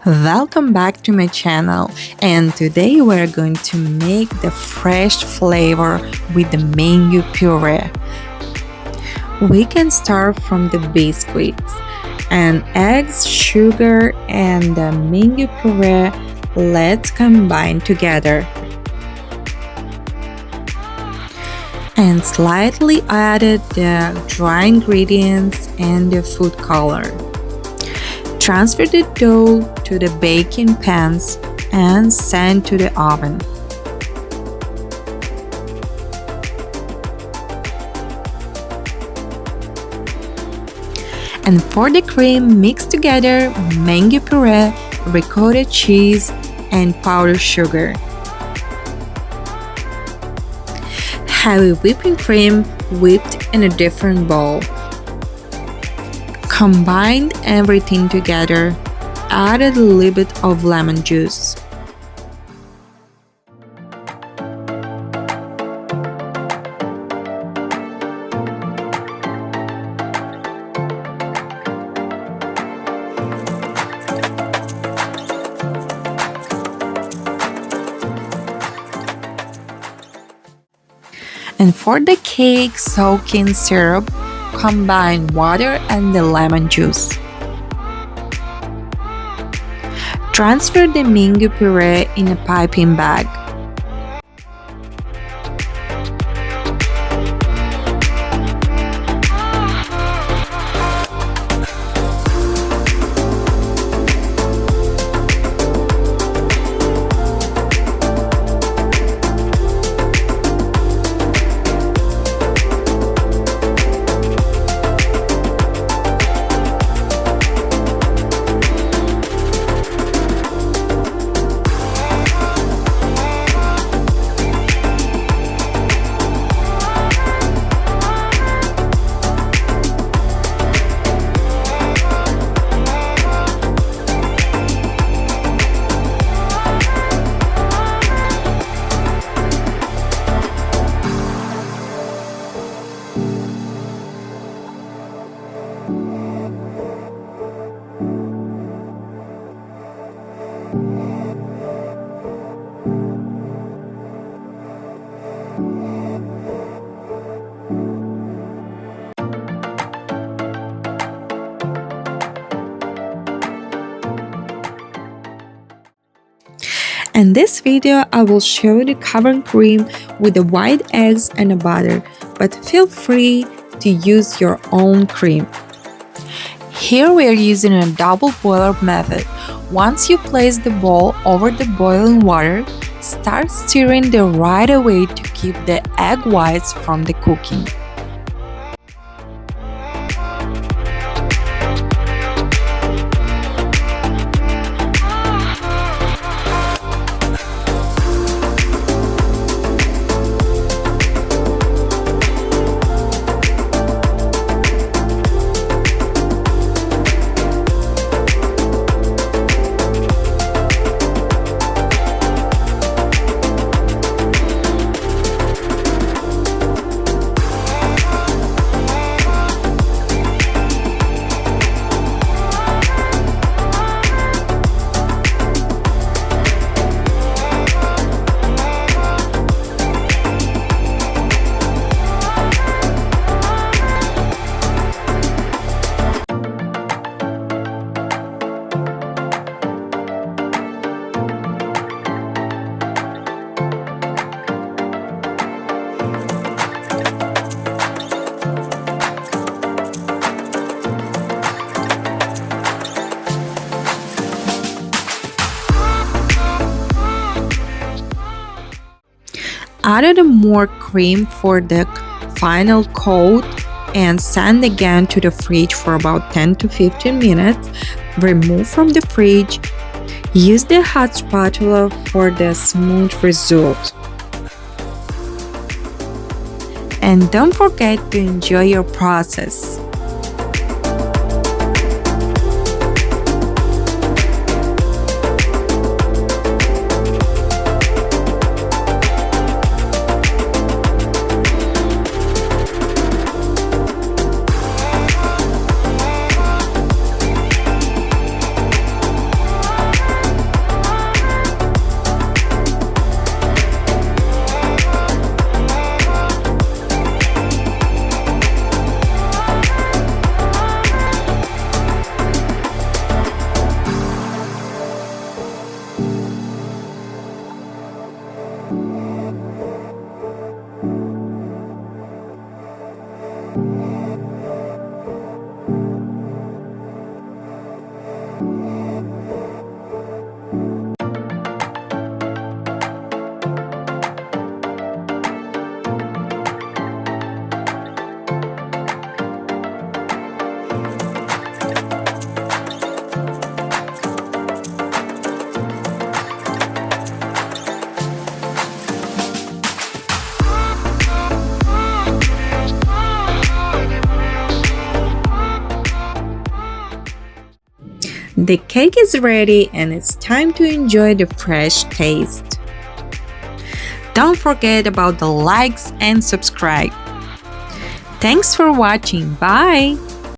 Welcome back to my channel, and today we're going to make the fresh flavor with the mango puree. We can start from the biscuits and eggs, sugar, and the mango puree. Let's combine together. And slightly added the dry ingredients and the food color. Transfer the dough to the baking pans and send to the oven. And for the cream, mix together mango puree, ricotta cheese, and powdered sugar. Heavy whipping cream whipped in a different bowl. Combine everything together. Add a little bit of lemon juice. And for the cake soaking syrup, combine water and the lemon juice. Transfer the mango puree in a piping bag. In this video, I will show the covered cream with the white eggs and the butter, but feel free to use your own cream. Here we are using a double boiler method. Once you place the bowl over the boiling water, start stirring the right away to keep the egg whites from the cooking. Added more cream for the final coat and send again to the fridge for about 10 to 15 minutes. Remove from the fridge. Use the hot spatula for the smooth result. And don't forget to enjoy your process. The cake is ready and it's time to enjoy the fresh taste. Don't forget about the likes and subscribe. Thanks for watching. Bye!